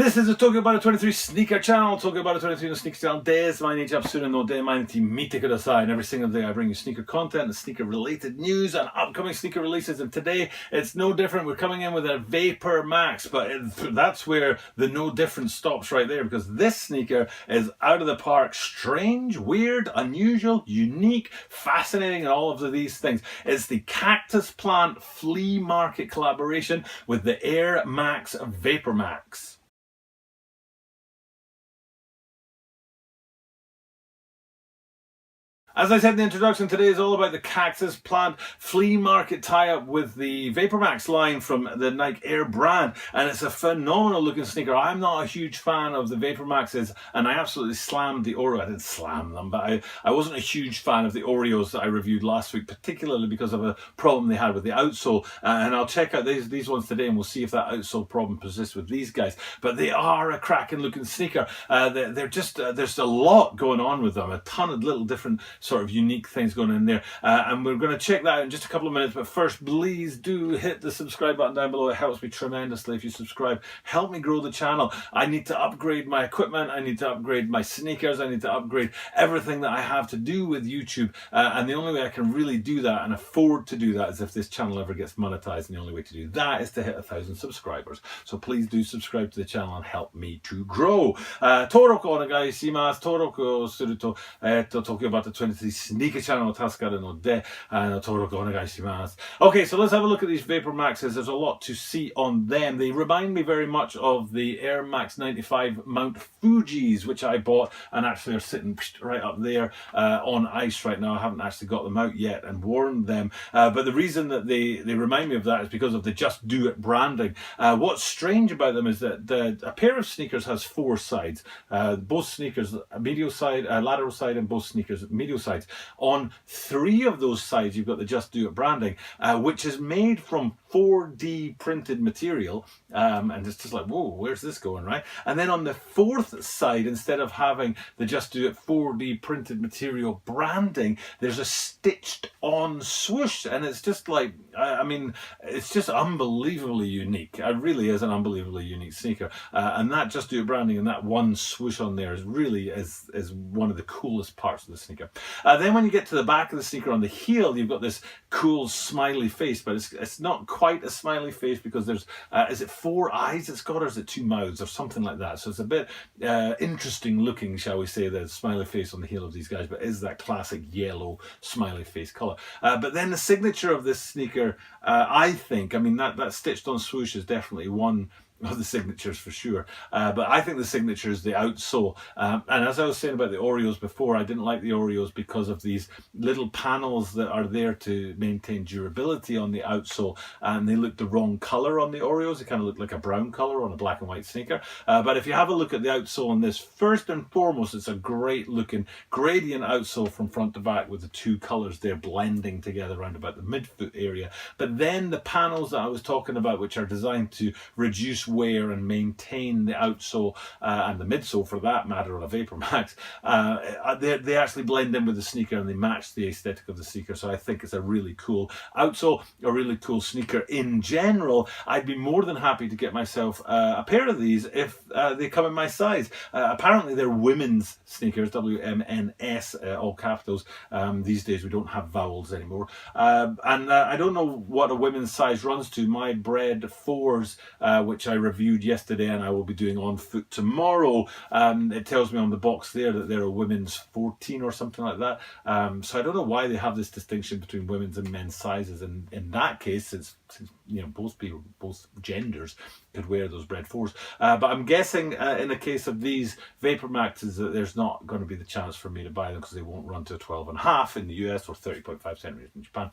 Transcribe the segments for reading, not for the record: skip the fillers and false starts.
This is the Tokyo About 23 Sneaker Channel. Tokyo About 23 の Sneaker Channel です。毎日アップするので毎日見てください. And every single day I bring you sneaker content and sneaker related news and upcoming sneaker releases. And today it's no different. We're coming in with a Vapormax, but that's where the no difference stops right there, because this sneaker is out of the park. Strange, weird, unusual, unique, fascinating, and all of these things. It's the Cactus plant Flea market collaboration with the Air Max Vapormax. As I said in the introduction, today is all about the Cactus plant flea market tie-up with the Vapormax line from the Nike Air brand, and it's a phenomenal looking sneaker. I'm not a huge fan of the Vapormaxes, and I absolutely slammed the Oreo. I didn't slam them, but I wasn't a huge fan of the Oreos that I reviewed last week, particularly because of a problem they had with the outsole, and I'll check out these ones today and we'll see if that outsole problem persists with these guys. But they are a cracking looking sneaker. They're just there's a lot going on with them, a ton of little different sort of unique things going in there, and we're going to check that out in just a couple of minutes. But first, please do hit the subscribe button down below. It helps me tremendously if you subscribe. Help me grow the channel. I need to upgrade my equipment, I need to upgrade my sneakers, I need to upgrade everything that I have to do with YouTube, and the only way I can really do that and afford to do that is if this channel ever gets monetized, and the only way to do that is to hit 1,000 subscribers. So please do subscribe to the channel and help me to grow. 登録お願いします。登録をするとTokyo About 23 Sneaker Channel を助かるので、登録お願いします。Okay, so let's have a look at these Vapormaxes. There's a lot to see on them. They remind me very much of the Air Max 95 Mount Fujis, which I bought and actually are sitting right up there on ice right now. I haven't actually got them out yet and worn them. But the reason that they remind me of that is because of the Just Do It branding. What's strange about them is that a pair of sneakers has four sides. Both sneakers, medial side, lateral side, and both sneakers, medial sides. On three of those sides, you've got the Just Do It branding, which is made from 4D printed material. And it's just like, whoa, where's this going, right? And then on the fourth side, instead of having the Just Do It 4D printed material branding, there's a stitched on swoosh. And it's just like, I mean, it's just unbelievably unique. It really is an unbelievably unique sneaker. And that Just Do It branding and that one swoosh on there is really is one of the coolest parts of the sneaker. Then when you get to the back of the sneaker on the heel, you've got this cool smiley face, but it's not quite a smiley face because there's, is it four eyes it's got, or is it two mouths or something like that? So it's a bit interesting looking, shall we say, the smiley face on the heel of these guys, but is that classic yellow smiley face color. But then the signature of this sneaker, I think, I mean, that stitched on swoosh is definitely one of the signatures for sure, but I think the signature is the outsole, and as I was saying about the Oreos before, I didn't like the Oreos because of these little panels that are there to maintain durability on the outsole, and they look the wrong color on the Oreos. They kind of look like a brown color on a black and white sneaker, but if you have a look at the outsole on this, first and foremost, it's a great looking gradient outsole from front to back with the two colors there blending together around about the midfoot area. But then the panels that I was talking about, which are designed to reduce wear and maintain the outsole and the midsole for that matter on a Vapormax, they actually blend in with the sneaker and they match the aesthetic of the sneaker. So I think it's a really cool outsole, a really cool sneaker in general. I'd be more than happy to get myself a pair of these if they come in my size. Apparently they're women's sneakers, WMNS, all capitals. These days we don't have vowels anymore, and I don't know what a women's size runs to. My Bred 4s, which I reviewed yesterday and I will be doing on foot tomorrow, it tells me on the box there that they're a women's 14 or something like that, so I don't know why they have this distinction between women's and men's sizes, and in that case, since you know both genders could wear those Bred 4s, but I'm guessing in the case of these Vapormaxes that there's not going to be the chance for me to buy them because they won't run to a 12.5 in the US or 30.5 centimeters in Japan,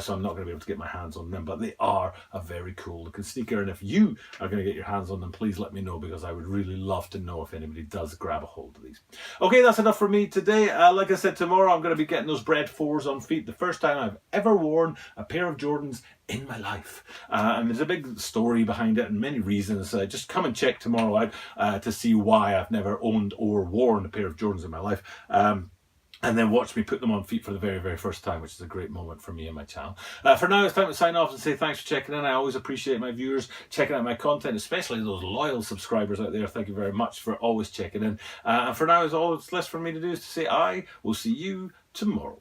so I'm not going to be able to get my hands on them, but they are a very cool looking sneaker, and if you are going to get your hands on them, please let me know, because I would really love to know if anybody does grab a hold of these. Okay, that's enough for me today. Like I said, tomorrow I'm going to be getting those Bred 4s on feet, the first time I've ever worn a pair of Jordans in my life, and there's a big story behind it and many reasons. Just come and check tomorrow out to see why I've never owned or worn a pair of Jordans in my life. and then watch me put them on feet for the very, very first time, which is a great moment for me and my channel. For now, it's time to sign off and say thanks for checking in. I always appreciate my viewers checking out my content, especially those loyal subscribers out there. Thank you very much for always checking in. And for now, all that's left for me to do is to say I will see you tomorrow.